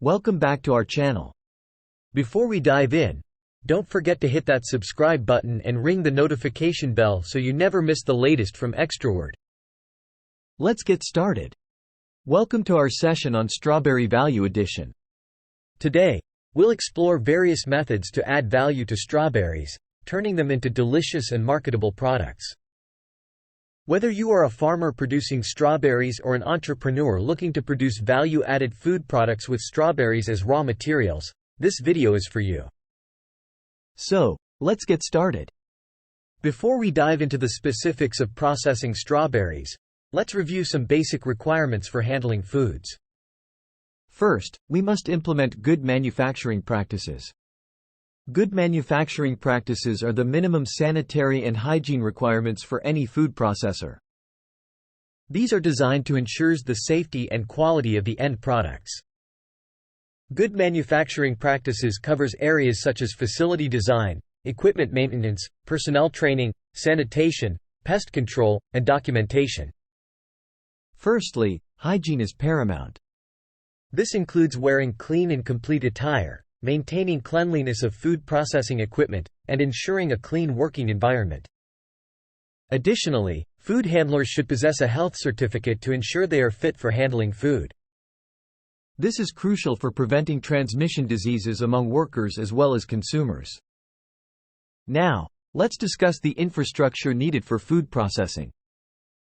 Welcome back to our channel. Before we dive in, don't forget to hit that subscribe button and ring the notification bell so you never miss the latest from Extraword. Let's get started. Welcome to our session on Strawberry Value Addition. Today, we'll explore various methods to add value to strawberries, turning them into delicious and marketable products. Whether you are a farmer producing strawberries or an entrepreneur looking to produce value-added food products with strawberries as raw materials, this video is for you. So, let's get started. Before we dive into the specifics of processing strawberries, let's review some basic requirements for handling foods. First, we must implement good manufacturing practices. Good manufacturing practices are the minimum sanitary and hygiene requirements for any food processor. These are designed to ensure the safety and quality of the end products. Good manufacturing practices covers areas such as facility design, equipment maintenance, personnel training, sanitation, pest control, and documentation. Firstly, hygiene is paramount. This includes wearing clean and complete attire, maintaining cleanliness of food processing equipment, and ensuring a clean working environment. Additionally, food handlers should possess a health certificate to ensure they are fit for handling food. This is crucial for preventing transmission diseases among workers as well as consumers. Now, let's discuss the infrastructure needed for food processing.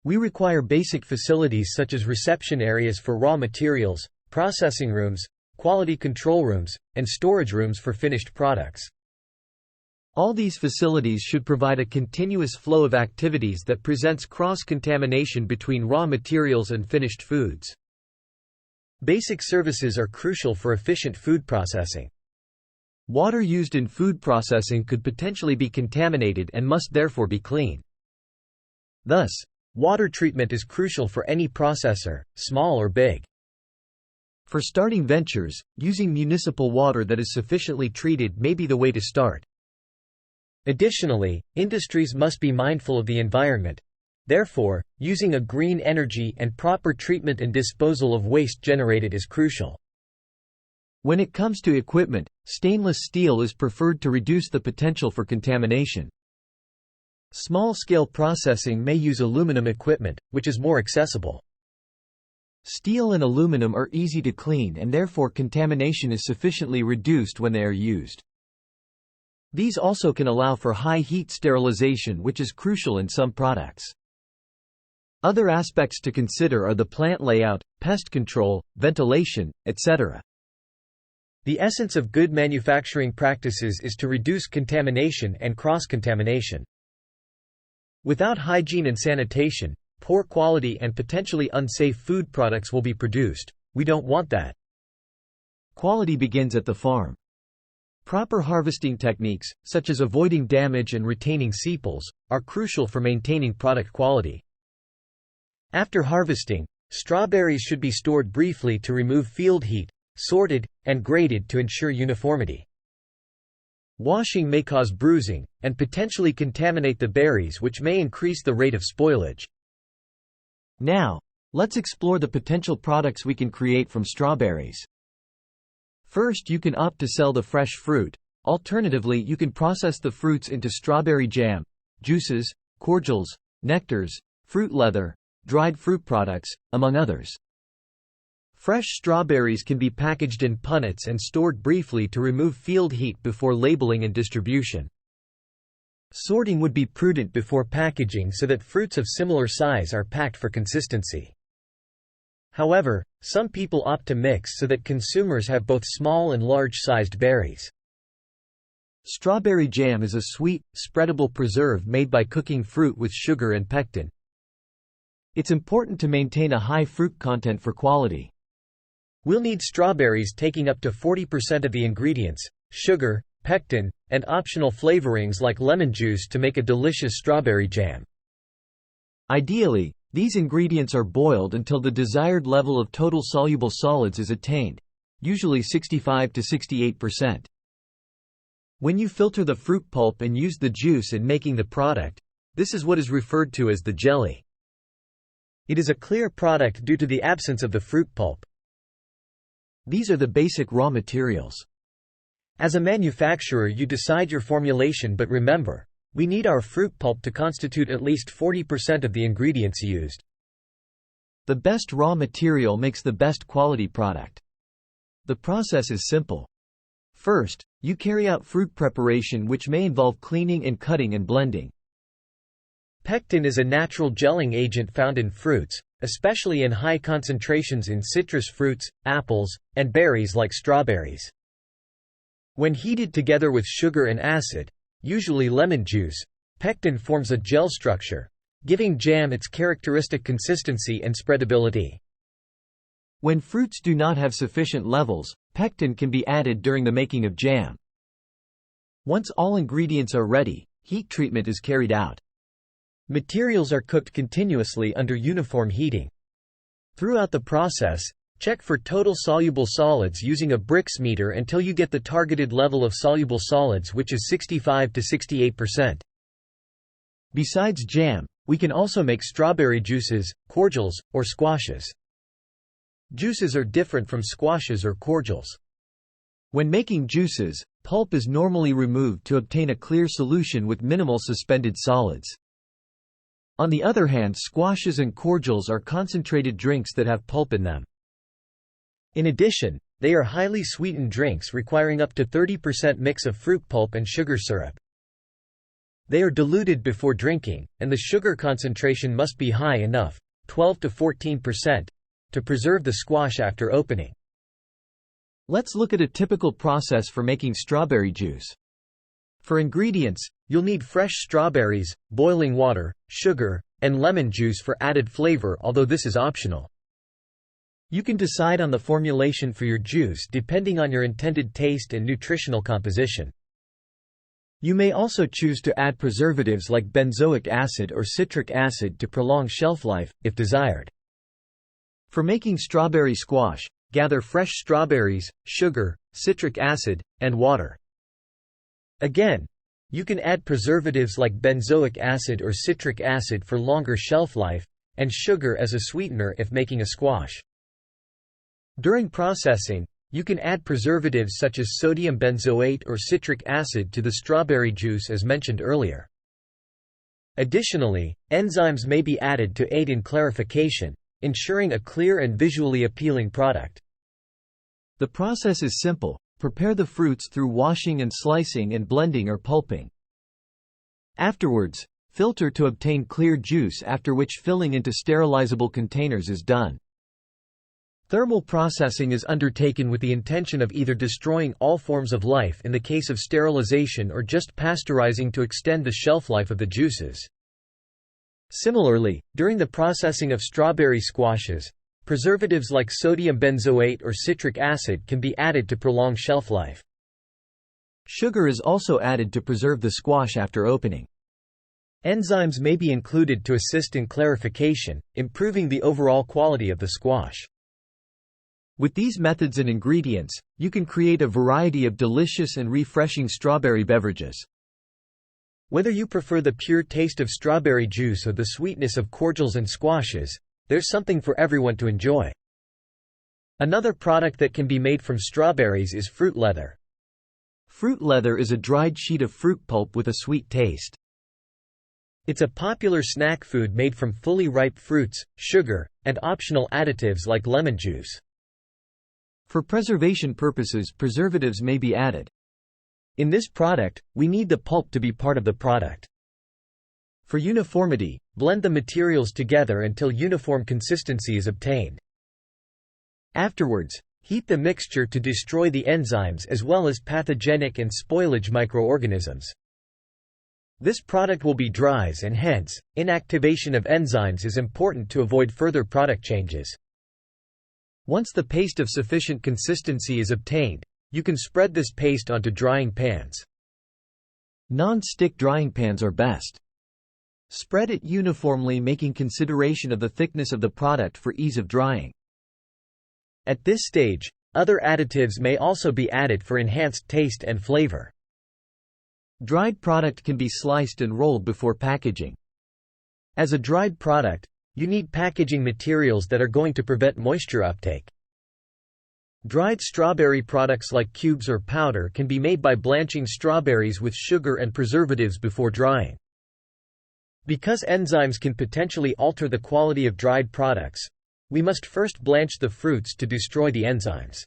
We require basic facilities such as reception areas for raw materials, processing rooms, quality control rooms, and storage rooms for finished products. All these facilities should provide a continuous flow of activities that prevents cross-contamination between raw materials and finished foods. Basic services are crucial for efficient food processing. Water used in food processing could potentially be contaminated and must therefore be clean. Thus, water treatment is crucial for any processor, small or big. For starting ventures, using municipal water that is sufficiently treated may be the way to start. Additionally, industries must be mindful of the environment. Therefore, using a green energy and proper treatment and disposal of waste generated is crucial. When it comes to equipment, stainless steel is preferred to reduce the potential for contamination. Small-scale processing may use aluminum equipment, which is more accessible. Steel and aluminum are easy to clean and therefore contamination is sufficiently reduced when they are used. These also can allow for high heat sterilization, which is crucial in some products. Other aspects to consider are the plant layout, pest control, ventilation, etc. The essence of good manufacturing practices is to reduce contamination and cross-contamination. Without hygiene and sanitation, poor quality and potentially unsafe food products will be produced. We don't want that. Quality begins at the farm. Proper harvesting techniques, such as avoiding damage and retaining sepals, are crucial for maintaining product quality. After harvesting, strawberries should be stored briefly to remove field heat, sorted, and graded to ensure uniformity. Washing may cause bruising, and potentially contaminate the berries, which may increase the rate of spoilage. Now, let's explore the potential products we can create from strawberries. First, you can opt to sell the fresh fruit. Alternatively, you can process the fruits into strawberry jam, juices, cordials, nectars, fruit leather, dried fruit products, among others. Fresh strawberries can be packaged in punnets and stored briefly to remove field heat before labeling and distribution. Sorting would be prudent before packaging so that fruits of similar size are packed for consistency. However, some people opt to mix so that consumers have both small and large-sized berries. Strawberry jam is a sweet, spreadable preserve made by cooking fruit with sugar and pectin. It's important to maintain a high fruit content for quality. We'll need strawberries taking up to 40% of the ingredients, sugar, pectin, and optional flavorings like lemon juice to make a delicious strawberry jam. Ideally, these ingredients are boiled until the desired level of total soluble solids is attained, usually 65 to 68%. When you filter the fruit pulp and use the juice in making the product, this is what is referred to as the jelly. It is a clear product due to the absence of the fruit pulp. These are the basic raw materials. As a manufacturer, you decide your formulation, but remember, we need our fruit pulp to constitute at least 40% of the ingredients used. The best raw material makes the best quality product. The process is simple. First, you carry out fruit preparation, which may involve cleaning and cutting and blending. Pectin is a natural gelling agent found in fruits, especially in high concentrations in citrus fruits, apples, and berries like strawberries. When heated together with sugar and acid, usually lemon juice, pectin forms a gel structure, giving jam its characteristic consistency and spreadability. When fruits do not have sufficient levels, pectin can be added during the making of jam. Once all ingredients are ready, heat treatment is carried out. Materials are cooked continuously under uniform heating. Throughout the process, check for total soluble solids using a Brix meter until you get the targeted level of soluble solids, which is 65 to 68%. Besides jam, we can also make strawberry juices, cordials, or squashes. Juices are different from squashes or cordials. When making juices, pulp is normally removed to obtain a clear solution with minimal suspended solids. On the other hand, squashes and cordials are concentrated drinks that have pulp in them. In addition, they are highly sweetened drinks requiring up to 30% mix of fruit pulp and sugar syrup. They are diluted before drinking, and the sugar concentration must be high enough, 12 to 14%, to preserve the squash after opening. Let's look at a typical process for making strawberry juice. For ingredients, you'll need fresh strawberries, boiling water, sugar, and lemon juice for added flavor, although this is optional. You can decide on the formulation for your juice depending on your intended taste and nutritional composition. You may also choose to add preservatives like benzoic acid or citric acid to prolong shelf life, if desired. For making strawberry squash, gather fresh strawberries, sugar, citric acid, and water. Again, you can add preservatives like benzoic acid or citric acid for longer shelf life, and sugar as a sweetener if making a squash. During processing, you can add preservatives such as sodium benzoate or citric acid to the strawberry juice as mentioned earlier. Additionally, enzymes may be added to aid in clarification, ensuring a clear and visually appealing product. The process is simple. Prepare the fruits through washing and slicing and blending or pulping. Afterwards, filter to obtain clear juice, after which filling into sterilizable containers is done. Thermal processing is undertaken with the intention of either destroying all forms of life in the case of sterilization or just pasteurizing to extend the shelf life of the juices. Similarly, during the processing of strawberry squashes, preservatives like sodium benzoate or citric acid can be added to prolong shelf life. Sugar is also added to preserve the squash after opening. Enzymes may be included to assist in clarification, improving the overall quality of the squash. With these methods and ingredients, you can create a variety of delicious and refreshing strawberry beverages. Whether you prefer the pure taste of strawberry juice or the sweetness of cordials and squashes, there's something for everyone to enjoy. Another product that can be made from strawberries is fruit leather. Fruit leather is a dried sheet of fruit pulp with a sweet taste. It's a popular snack food made from fully ripe fruits, sugar, and optional additives like lemon juice. For preservation purposes, preservatives may be added. In this product, we need the pulp to be part of the product. For uniformity, blend the materials together until uniform consistency is obtained. Afterwards, heat the mixture to destroy the enzymes as well as pathogenic and spoilage microorganisms. This product will be dries and hence, inactivation of enzymes is important to avoid further product changes. Once the paste of sufficient consistency is obtained, you can spread this paste onto drying pans. Non-stick drying pans are best. Spread it uniformly, making consideration of the thickness of the product for ease of drying. At this stage, other additives may also be added for enhanced taste and flavor. Dried product can be sliced and rolled before packaging. As a dried product, you need packaging materials that are going to prevent moisture uptake. Dried strawberry products like cubes or powder can be made by blanching strawberries with sugar and preservatives before drying. Because enzymes can potentially alter the quality of dried products, we must first blanch the fruits to destroy the enzymes.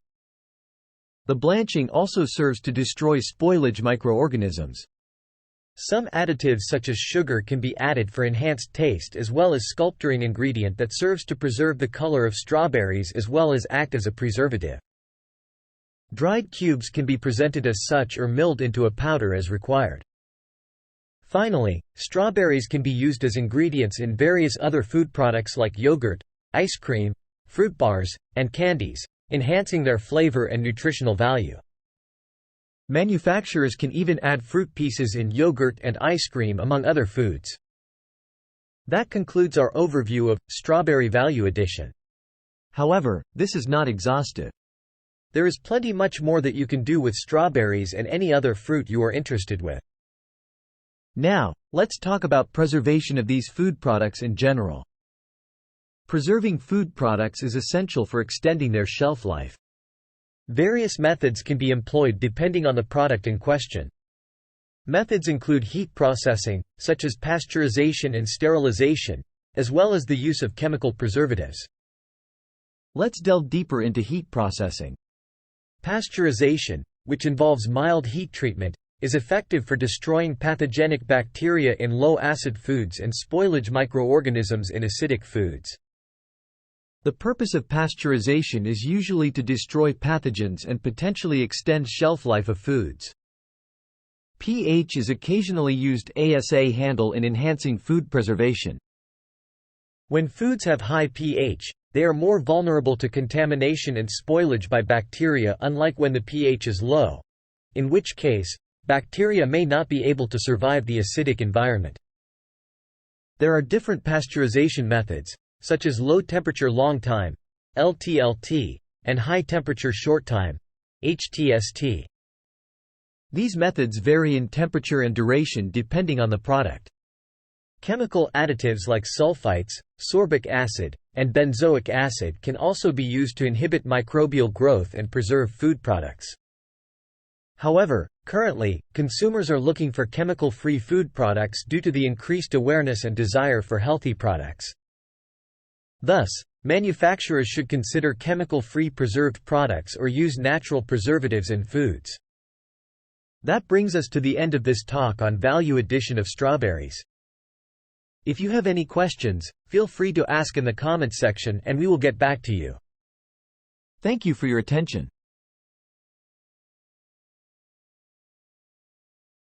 The blanching also serves to destroy spoilage microorganisms. Some additives such as sugar can be added for enhanced taste, as well as sculpturing ingredient that serves to preserve the color of strawberries as well as act as a preservative. Dried cubes can be presented as such or milled into a powder as required. Finally, strawberries can be used as ingredients in various other food products like yogurt, ice cream, fruit bars, and candies, enhancing their flavor and nutritional value. Manufacturers can even add fruit pieces in yogurt and ice cream among other foods. That concludes our overview of strawberry value addition. However, this is not exhaustive. There is plenty much more that you can do with strawberries and any other fruit you are interested with. Now, let's talk about preservation of these food products in general. Preserving food products is essential for extending their shelf life. Various methods can be employed depending on the product in question. Methods include heat processing, such as pasteurization and sterilization, as well as the use of chemical preservatives. Let's delve deeper into heat processing. Pasteurization, which involves mild heat treatment, is effective for destroying pathogenic bacteria in low-acid foods and spoilage microorganisms in acidic foods. The purpose of pasteurization is usually to destroy pathogens and potentially extend shelf life of foods. pH is occasionally used as a handle in enhancing food preservation. When foods have high pH, they are more vulnerable to contamination and spoilage by bacteria, unlike when the pH is low, in which case, bacteria may not be able to survive the acidic environment. There are different pasteurization methods, such as low-temperature long-time (LTLT) and high-temperature short-time (HTST). These methods vary in temperature and duration depending on the product. Chemical additives like sulfites, sorbic acid, and benzoic acid can also be used to inhibit microbial growth and preserve food products. However, currently, consumers are looking for chemical-free food products due to the increased awareness and desire for healthy products. Thus, manufacturers should consider chemical-free preserved products or use natural preservatives in foods. That brings us to the end of this talk on value addition of strawberries. If you have any questions, feel free to ask in the comments section and we will get back to you. Thank you for your attention.